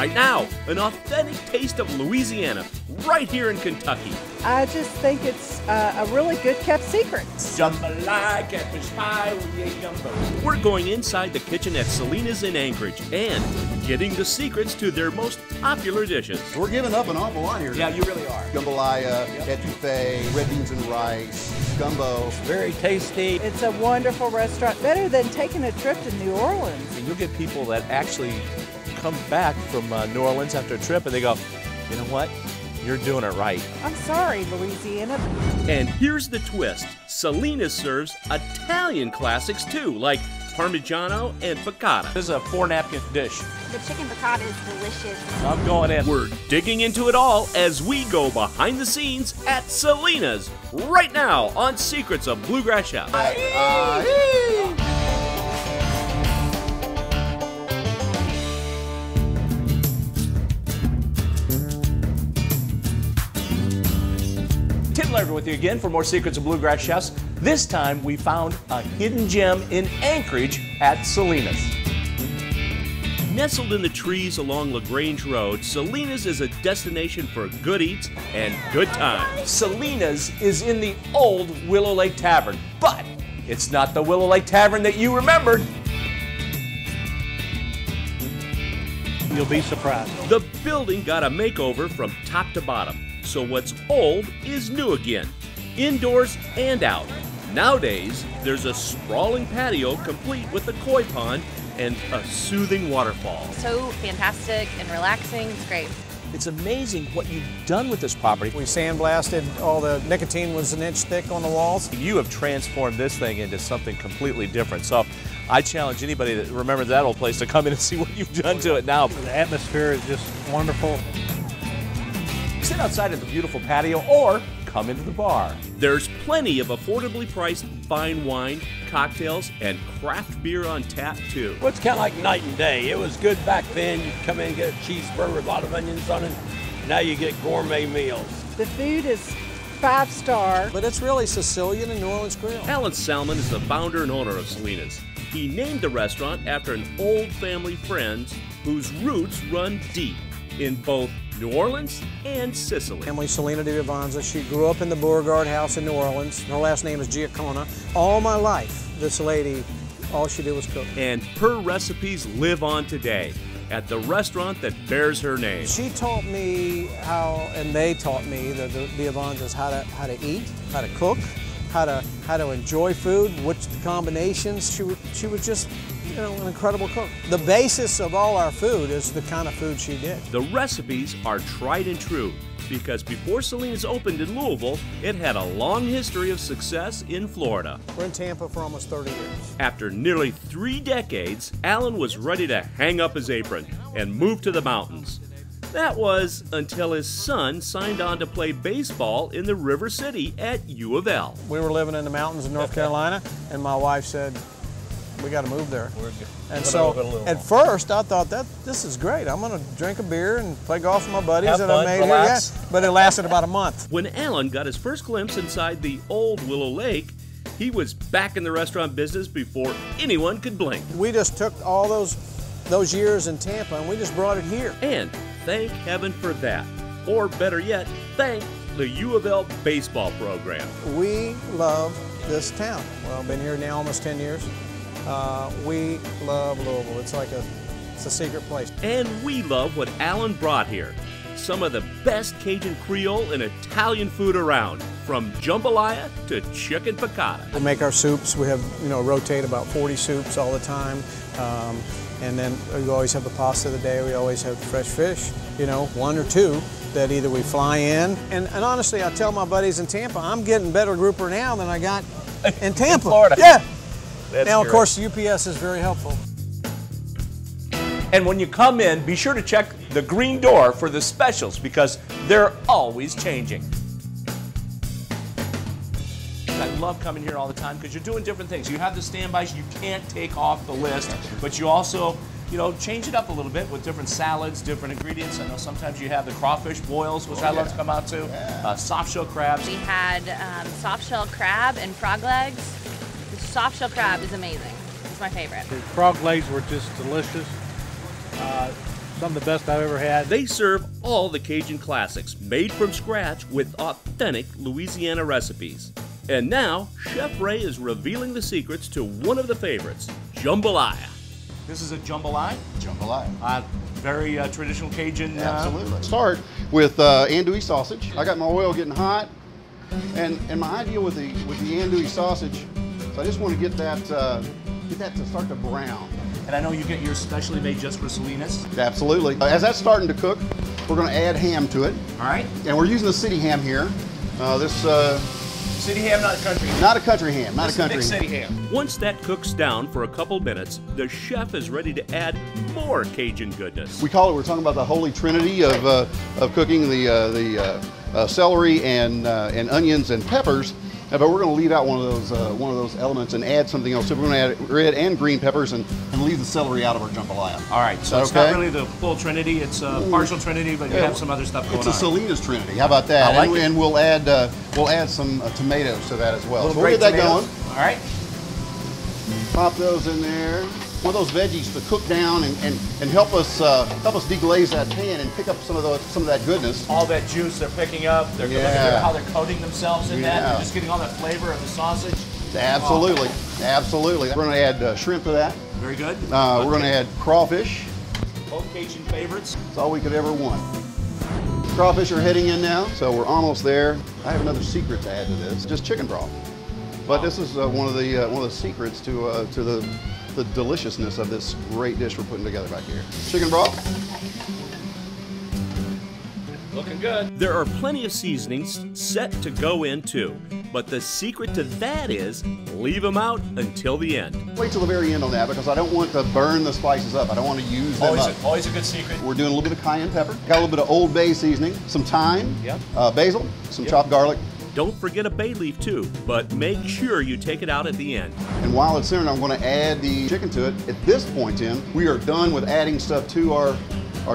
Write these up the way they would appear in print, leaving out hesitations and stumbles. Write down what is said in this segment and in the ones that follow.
right now. An authentic taste of Louisiana right here in Kentucky. I just think it's a really good kept secret. Jambalaya, catfish pie, we ate gumbo. We're going inside the kitchen at Selena's in Anchorage and getting the secrets to their most popular dishes. We're giving up an awful lot here. Yeah, you really are. Jambalaya, etouffee, red beans and rice, gumbo. Very tasty. It's a wonderful restaurant, better than taking a trip to New Orleans. And you'll get people that actually come back from New Orleans after a trip and they go, you know what? You're doing it right. I'm sorry, Louisiana. And here's the twist. Selena serves Italian classics too, like Parmigiano and Piccata. This is a 4-napkin dish. The chicken piccata is delicious. I'm going in. We're digging into it all as we go behind the scenes at Selena's right now on Secrets of Bluegrass Chef. Tim Larver with you again for more Secrets of Bluegrass Chefs. This time we found a hidden gem in Anchorage at Selena's. Nestled in the trees along LaGrange Road, Selena's is a destination for good eats and good times. Selena's is in the old Willow Lake Tavern, but it's not the Willow Lake Tavern that you remembered. You'll be surprised. The building got a makeover from top to bottom, so what's old is new again, indoors and out. Nowadays, there's a sprawling patio complete with a koi pond and a soothing waterfall. So fantastic and relaxing. It's great. It's amazing what you've done with this property. We sandblasted, all the nicotine was an inch thick on the walls. You have transformed this thing into something completely different. So I challenge anybody that remembers that old place to come in and see what you've done to it now. The atmosphere is just wonderful. Sit outside at the beautiful patio or come into the bar. There's plenty of affordably priced fine wine, cocktails, and craft beer on tap too. Well, it's kind of like night and day. It was good back then. You'd come in and get a cheeseburger with a lot of onions on it. Now you get gourmet meals. The food is 5-star. But it's really Sicilian and New Orleans Creole. Alan Salmon is the founder and owner of Selena's. He named the restaurant after an old family friend whose roots run deep in both New Orleans and Sicily. Family Selena de Vivanza. She grew up in the Beauregard house in New Orleans. Her last name is Giacona. All my life, this lady, all she did was cook. And her recipes live on today at the restaurant that bears her name. She taught me how, and they taught me, the Vivanzas, how to eat, how to cook, how to enjoy food, which the combinations. She was just, you know, an incredible cook. The basis of all our food is the kind of food she did. The recipes are tried and true because before Selena's opened in Louisville, it had a long history of success in Florida. We're in Tampa for almost 30 years. After nearly 3 decades, Alan was ready to hang up his apron and move to the mountains. That was until his son signed on to play baseball in the River City at U of L. We were living in the mountains in North Carolina, and my wife said, we got to move there. And so at first I thought this is great. I'm going to drink a beer and play golf with my buddies that I made here. Yeah. But it lasted about a month. When Alan got his first glimpse inside the old Willow Lake, he was back in the restaurant business before anyone could blink. We just took all those years in Tampa and we just brought it here. And thank heaven for that. Or better yet, thank the U of L baseball program. We love this town. Well, I've been here now almost 10 years. We love Louisville. It's a secret place. And we love what Alan brought here. Some of the best Cajun Creole and Italian food around, from jambalaya to chicken piccata. We make our soups. We have, rotate about 40 soups all the time. And then we always have the pasta of the day. We always have fresh fish, 1 or 2 that either we fly in. And honestly, I tell my buddies in Tampa, I'm getting better grouper now than I got in Tampa. In Florida. Yeah. That's now, of great. course, the UPS is very helpful. And when you come in, be sure to check the green door for the specials because they're always changing. I love coming here all the time because you're doing different things. You have the standbys you can't take off the list, but you also, change it up a little bit with different salads, different ingredients. I know sometimes you have the crawfish boils, which I love to come out to, soft shell crabs. We had soft shell crab and frog legs. The soft shell crab is amazing. It's my favorite. The frog legs were just delicious. some of the best I've ever had. They serve all the Cajun classics made from scratch with authentic Louisiana recipes. And now, Chef Ray is revealing the secrets to one of the favorites, jambalaya. This is a jambalaya? Jambalaya. Very traditional Cajun. Absolutely. Start with andouille sausage. I got my oil getting hot, and my idea with the andouille sausage, so I just want to get that to start to brown. And I know you get yours specially made just for Selena's. Absolutely. As that's starting to cook, we're going to add ham to it. All right. And we're using the city ham here. City ham, not a country ham. Not a country ham. Not This a country is big ham. city ham. Once that cooks down for a couple minutes, the chef is ready to add more Cajun goodness. We're talking about the holy trinity of cooking the celery and onions and peppers. But we're going to leave out one of those elements and add something else. So we're going to add red and green peppers and leave the celery out of our jambalaya. All right, so it's not really the full trinity. It's a partial trinity, but you have some other stuff going on. It's a Selena's trinity. How about that? I like it. And we'll add some tomatoes to that as well. Little So we'll get that tomatoes. going. All right. Pop those in there. One of those veggies to cook down and help us deglaze that pan and pick up some of that goodness. All that juice they're picking up. They're looking at how they're coating themselves in that. They're just getting all that flavor of the sausage. Absolutely, absolutely. We're going to add shrimp to that. Very good. We're going to add crawfish. Both Cajun favorites. That's all we could ever want. Crawfish are heading in now, so we're almost there. I have another secret to add to this, just chicken broth. But this is one of the secrets to the deliciousness of this great dish we're putting together back here. Chicken broth. Looking good. There are plenty of seasonings set to go in too, but the secret to that is leave them out until the end. Wait till the very end on that because I don't want to burn the spices up. I don't want to use them up. Always a good secret. We're doing a little bit of cayenne pepper. Got a little bit of Old Bay seasoning, some thyme, basil, some chopped garlic. Don't forget a bay leaf too, but make sure you take it out at the end. And while it's simmering, I'm going to add the chicken to it. At this point we are done with adding stuff to our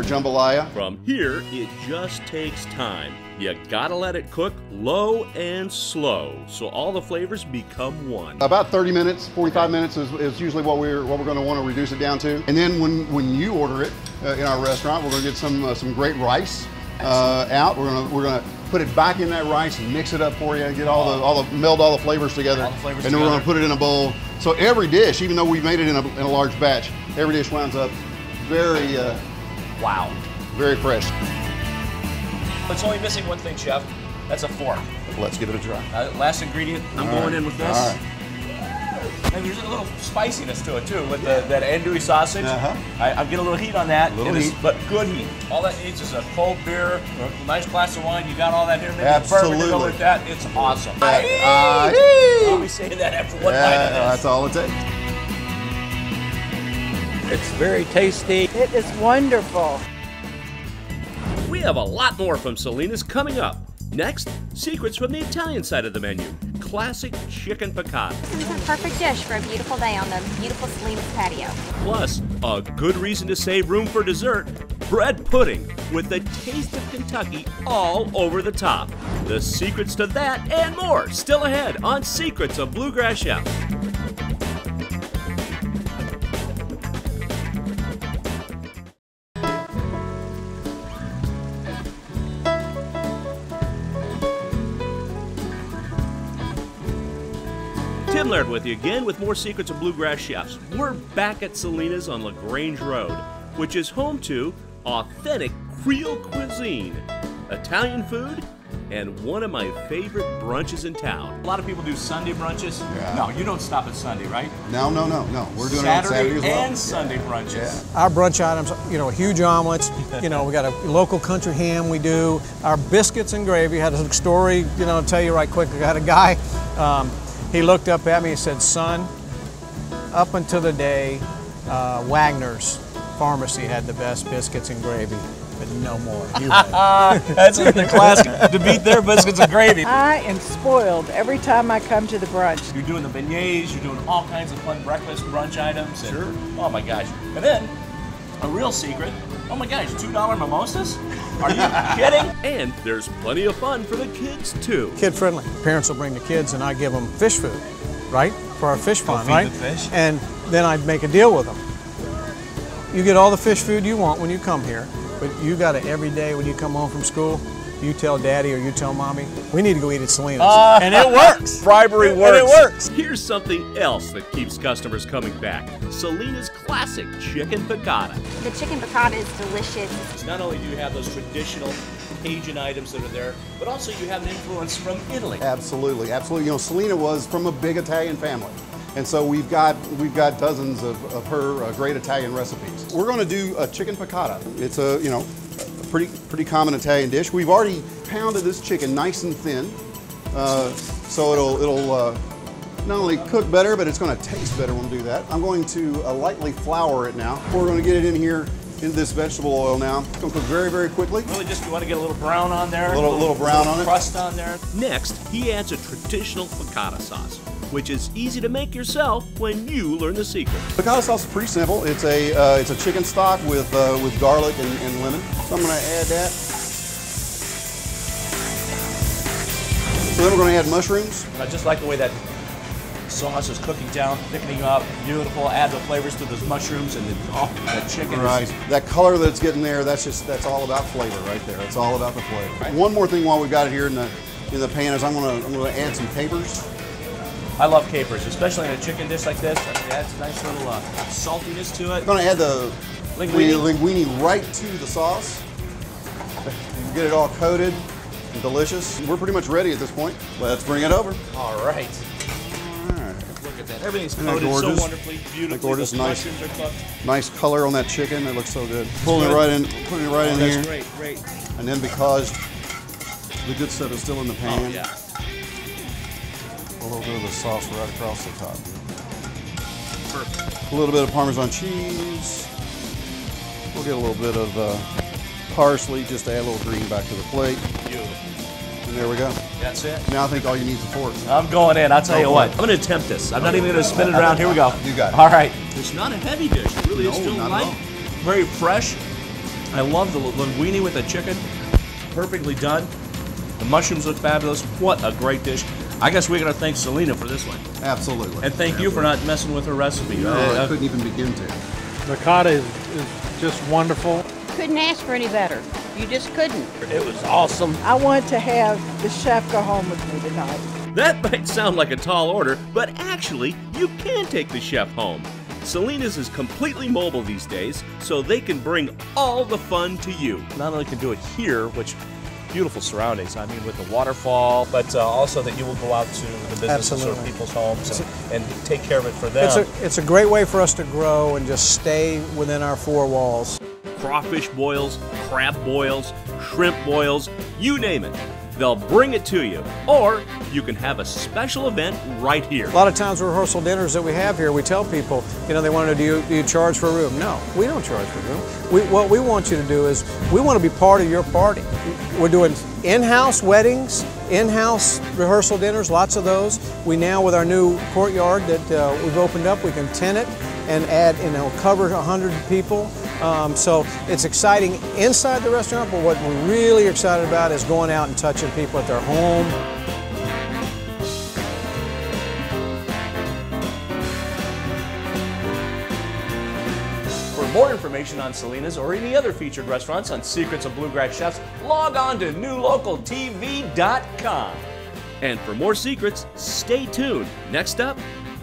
jambalaya. From here, it just takes time. You gotta let it cook low and slow so all the flavors become one. About 30 minutes, 45 minutes is usually what we're going to want to reduce it down to. And then when you order it in our restaurant, we're going to get some great rice out. We're going to put it back in that rice and mix it up for you and get meld all the flavors together. And then we're going to put it in a bowl. So every dish, even though we made it in a large batch, every dish winds up very very fresh. It's only missing one thing, Chef. That's a fork. Let's give it a try. Last ingredient. I'm going in with this. All right. And there's a little spiciness to it too with that andouille sausage. I'm getting a little heat on that. But good heat. All that needs is a cold beer, a nice glass of wine. You got all that here. Maybe Absolutely. To go with that. It's awesome. I'll be saying that after one bite of this. That's all it takes. It's very tasty. It is wonderful. We have a lot more from Selena's coming up. Next, secrets from the Italian side of the menu. Classic chicken piccata. This is a perfect dish for a beautiful day on the beautiful Selena's patio. Plus, a good reason to save room for dessert, bread pudding with the taste of Kentucky all over the top. The secrets to that and more still ahead on Secrets of Bluegrass Chef. Tim Laird with you again with more Secrets of Bluegrass Chefs. We're back at Selena's on LaGrange Road, which is home to authentic Creole cuisine, Italian food, and one of my favorite brunches in town. A lot of people do Sunday brunches. No, you don't stop at Sunday, right? No. We're doing it on Saturday as well. And Sunday brunches. Our brunch items, huge omelets. We got a local country ham we do. Our biscuits and gravy. Had a story, tell you right quick. I got a guy, he looked up at me and said, son, up until the day Wagner's Pharmacy had the best biscuits and gravy, but no more. You had. That's the classic to beat their biscuits and gravy. I am spoiled every time I come to the brunch. You're doing the beignets, you're doing all kinds of fun breakfast brunch items. And, Sure. Oh my gosh. And then, a real secret, oh my gosh, $2 mimosas? Are you kidding? And there's plenty of fun for the kids too. Kid friendly. Parents will bring the kids and I give them fish food, right? For our fish fun, feed right? the fish. And then I'd make a deal with them. You get all the fish food you want when you come here, but you got it every day when you come home from school. You tell Daddy or you tell Mommy, we need to go eat at Selena's. And it works. Bribery works. And it works. Here's something else that keeps customers coming back. Selena's classic chicken piccata. The chicken piccata is delicious. Not only do you have those traditional Cajun items that are there, but also you have an influence from Italy. Absolutely, absolutely. You know, Selena was from a big Italian family. And so we've got dozens of her great Italian recipes. We're going to do a chicken piccata. It's a, you know, a pretty common Italian dish. We've already pounded this chicken nice and thin, so it'll not only cook better, but it's going to taste better when we do that. I'm going to lightly flour it now. We're going to get it in here into this vegetable oil now. It's going to cook very, very quickly. Really just you want to get a little brown on there. A little brown on it. Crust on there. Next, he adds a traditional piccata sauce, which is easy to make yourself when you learn the secret. Piccata sauce is pretty simple. It's a chicken stock with garlic and lemon. So I'm going to add that. So then we're going to add mushrooms. I just like the way that sauce is cooking down, thickening up, beautiful. Add the flavors to those mushrooms and that chicken. Right. That color that's getting there, that's all about flavor right there. It's all about the flavor. Right. One more thing while we've got it here in the pan is I'm gonna add some capers. I love capers, especially in a chicken dish like this. It adds a nice little saltiness to it. I'm gonna add the linguine right to the sauce. Get it all coated and delicious. We're pretty much ready at this point. Let's bring it over. All right. Look at that. Everything's coated so wonderfully, beautifully. Gorgeous, the mushrooms are cooked. Nice color on that chicken. It looks so good. Putting it right in here. That's great, great. And then because the good stuff is still in the pan, yeah. A little bit of the sauce right across the top. Perfect. A little bit of Parmesan cheese. We'll get a little bit of parsley just to add a little green back to the plate. Beautiful. And there we go. That's it. Now I think all you need is a fork. I'm going in. I'll tell you what. I'm going to attempt this. I'm not even going to spin it around. Here we go. You got it. All right. It's not a heavy dish. It really is still not at light. all. Very fresh. I love the linguine with the chicken. Perfectly done. The mushrooms look fabulous. What a great dish. I guess we're going to thank Selena for this one. Absolutely. And thank you for not messing with her recipe. No, I couldn't even begin to. Piccata is just wonderful. Couldn't ask for any better. You just couldn't. It was awesome. I want to have the chef go home with me tonight. That might sound like a tall order, but actually, you can take the chef home. Selena's is completely mobile these days, so they can bring all the fun to you. Not only can do it here, which beautiful surroundings, I mean with the waterfall, but also that you will go out to the businesses or people's homes and take care of it for them. It's a great way for us to grow and just stay within our four walls. Crawfish boils, crab boils, shrimp boils, you name it. They'll bring it to you. Or you can have a special event right here. A lot of times rehearsal dinners that we have here, we tell people, you know, they want to do you charge for a room? No, we don't charge for a room. What we want you to do is we want to be part of your party. We're doing in-house weddings, in-house rehearsal dinners, lots of those. We now, with our new courtyard that we've opened up, we can tent it and add, cover 100 people. So it's exciting inside the restaurant, but what we're really excited about is going out and touching people at their home. For more information on Selena's or any other featured restaurants on Secrets of Bluegrass Chefs, log on to newlocaltv.com. And for more secrets, stay tuned. Next up,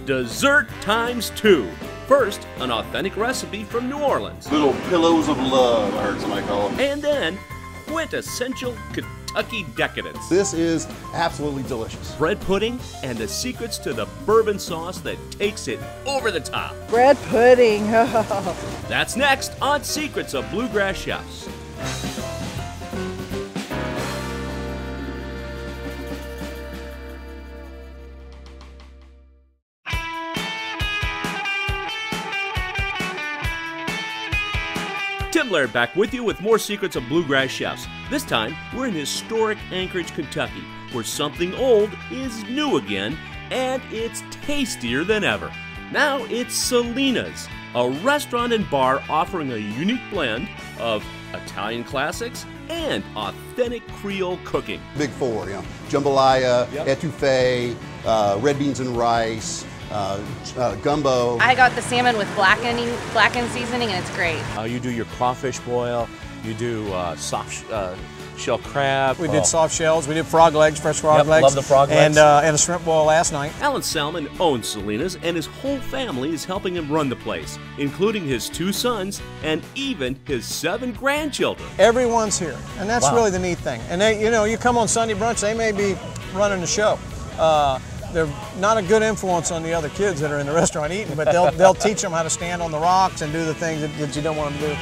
dessert times 2. First, an authentic recipe from New Orleans. Little pillows of love, I heard somebody call them. And then, quintessential Kentucky decadence. This is absolutely delicious. Bread pudding and the secrets to the bourbon sauce that takes it over the top. Bread pudding. That's next on Secrets of Bluegrass Chefs. Tim Laird back with you with more Secrets of Bluegrass Chefs. This time, we're in historic Anchorage, Kentucky, where something old is new again, and it's tastier than ever. Now it's Selena's, a restaurant and bar offering a unique blend of Italian classics and authentic Creole cooking. Big four, jambalaya, etouffee, red beans and rice, gumbo. I got the salmon with blackened seasoning, and it's great. You do your crawfish boil. You do soft shell crab. We did soft shells. We did frog legs, fresh frog legs. Love the frog legs. And a shrimp boil last night. Alan Salmon owns Selena's, and his whole family is helping him run the place, including his 2 sons and even his 7 grandchildren. Everyone's here, and that's Wow. really the neat thing. And they, you come on Sunday brunch, they may be running the show. They're not a good influence on the other kids that are in the restaurant eating, but they'll teach them how to stand on the rocks and do the things that you don't want them to do.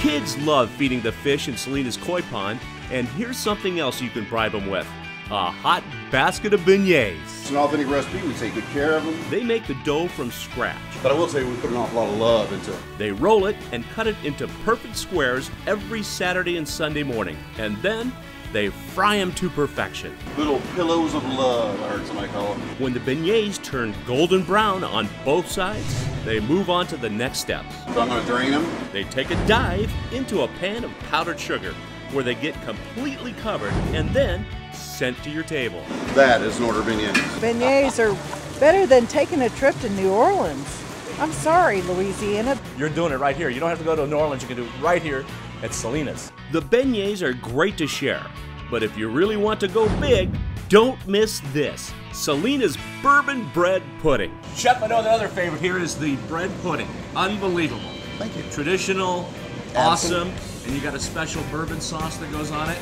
Kids love feeding the fish in Selena's koi pond, and here's something else you can bribe them with: a hot basket of beignets. It's an authentic recipe. We take good care of them. They make the dough from scratch. But I will say we put an awful lot of love into it. They roll it and cut it into perfect squares every Saturday and Sunday morning, and then they fry them to perfection. Little pillows of love, I heard somebody call them. When the beignets turn golden brown on both sides, they move on to the next steps. So I'm going to drain them. They take a dive into a pan of powdered sugar, where they get completely covered and then sent to your table. That is an order of beignets. Beignets are better than taking a trip to New Orleans. I'm sorry, Louisiana. You're doing it right here. You don't have to go to New Orleans. You can do it right here at Selena's. The beignets are great to share, but if you really want to go big, don't miss this: Selena's bourbon bread pudding. Chef, I know the other favorite here is the bread pudding. Unbelievable. Thank you. Traditional, awesome, and you got a special bourbon sauce that goes on it.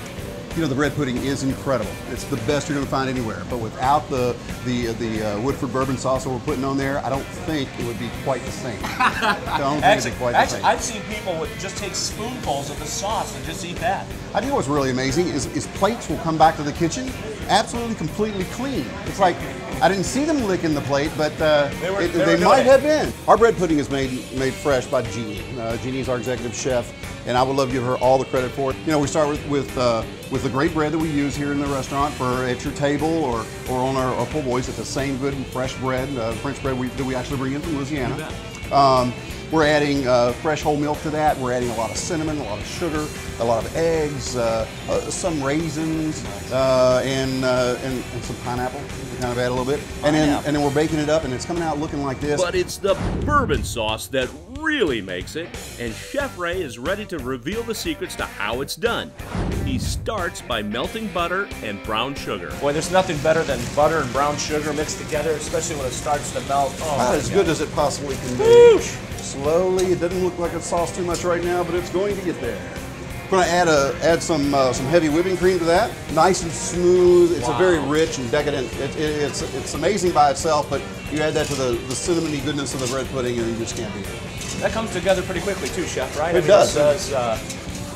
You know, the bread pudding is incredible. It's the best you're going to find anywhere. But without the Woodford bourbon sauce that we're putting on there, I don't think it would be quite the same. I don't think it'd be quite the same. I've seen people just take spoonfuls of the sauce and just eat that. I think what's really amazing is plates will come back to the kitchen absolutely completely clean. It's like, I didn't see them licking the plate, but they might have been. Our bread pudding is made fresh by Jeannie. Jeannie's our executive chef, and I would love to give her all the credit for it. You know, we start with the great bread that we use here in the restaurant for at your table or on our pull boys. It's the same good and fresh bread, French bread that we actually bring in from Louisiana. We're adding fresh whole milk to that. We're adding a lot of cinnamon, a lot of sugar, a lot of eggs, some raisins, and some pineapple. We kind of add a little bit, and then we're baking it up, and it's coming out looking like this. But it's the bourbon sauce that really makes it, and Chef Ray is ready to reveal the secrets to how it's done. He starts by melting butter and brown sugar. Boy, there's nothing better than butter and brown sugar mixed together, especially when it starts to melt. Oh, About as good as it possibly can be. Slowly, it doesn't look like it's sauced too much right now, but it's going to get there. We're going to add some heavy whipping cream to that. Nice and smooth. It's a very rich and decadent. It's amazing by itself, but you add that to the cinnamony goodness of the bread pudding, and you just can't beat it. That comes together pretty quickly too, Chef, right? It does.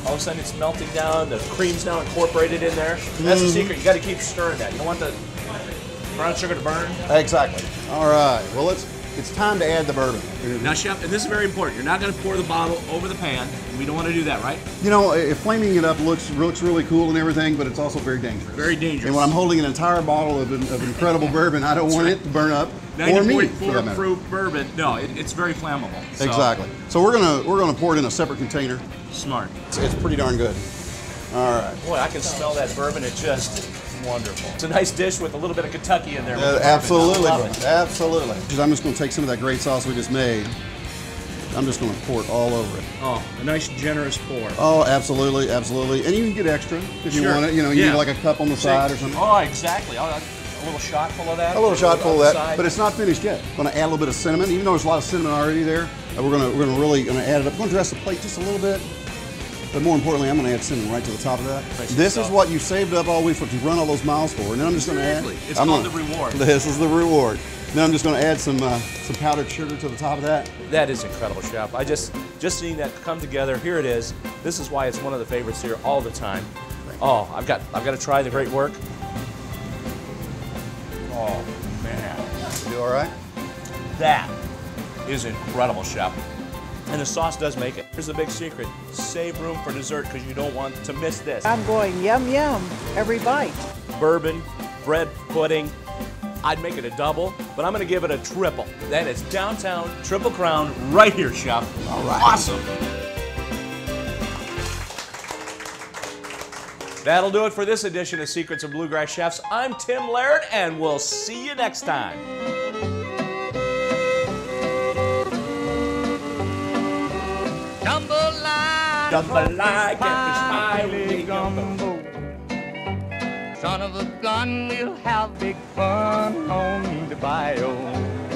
All of a sudden it's melting down, the cream's now incorporated in there. That's the secret, you got to keep stirring that. You don't want the brown sugar to burn. Exactly. All right, well, it's time to add the bourbon. Now, Chef, and this is very important, you're not going to pour the bottle over the pan. We don't want to do that, right? You know, flaming it up looks really cool and everything, but it's also very dangerous. Very dangerous. And when I'm holding an entire bottle of incredible bourbon, I don't want it to burn up. 90.4 proof bourbon. No, it's very flammable. So. Exactly. So we're gonna pour it in a separate container. Smart. It's pretty darn good. All right. Boy, I can smell that bourbon. It's just wonderful. It's a nice dish with a little bit of Kentucky in there. Absolutely, absolutely. I'm just gonna take some of that great sauce we just made. I'm just gonna pour it all over it. Oh, a nice generous pour. Oh, absolutely, absolutely. And you can get extra if you want it. You know, you need like a cup on the side or something. Oh, exactly. A little shot full of that. A little shot full of that, but it's not finished yet. I'm gonna add a little bit of cinnamon, even though there's a lot of cinnamon already there. We're gonna really add it up. I'm gonna dress the plate just a little bit, but more importantly, I'm gonna add cinnamon right to the top of that. This is what you saved up all week for to run all those miles for, and then I'm just gonna add. It's called the reward. This is the reward. Then I'm just gonna add some powdered sugar to the top of that. That is incredible, Chef. I just seeing that come together. Here it is. This is why it's one of the favorites here all the time. Oh, I've got to try the great work. Oh, man. You all right? That is incredible, Chef. And the sauce does make it. Here's the big secret. Save room for dessert because you don't want to miss this. I'm going yum yum every bite. Bourbon, bread pudding. I'd make it a double, but I'm going to give it a triple. That is downtown Triple Crown right here, Chef. All right. Awesome. That'll do it for this edition of Secrets of Bluegrass Chefs. I'm Tim Laird, and we'll see you next time. Jambalaya, get gumbo. Son of a gun, we'll have big fun on the bayou.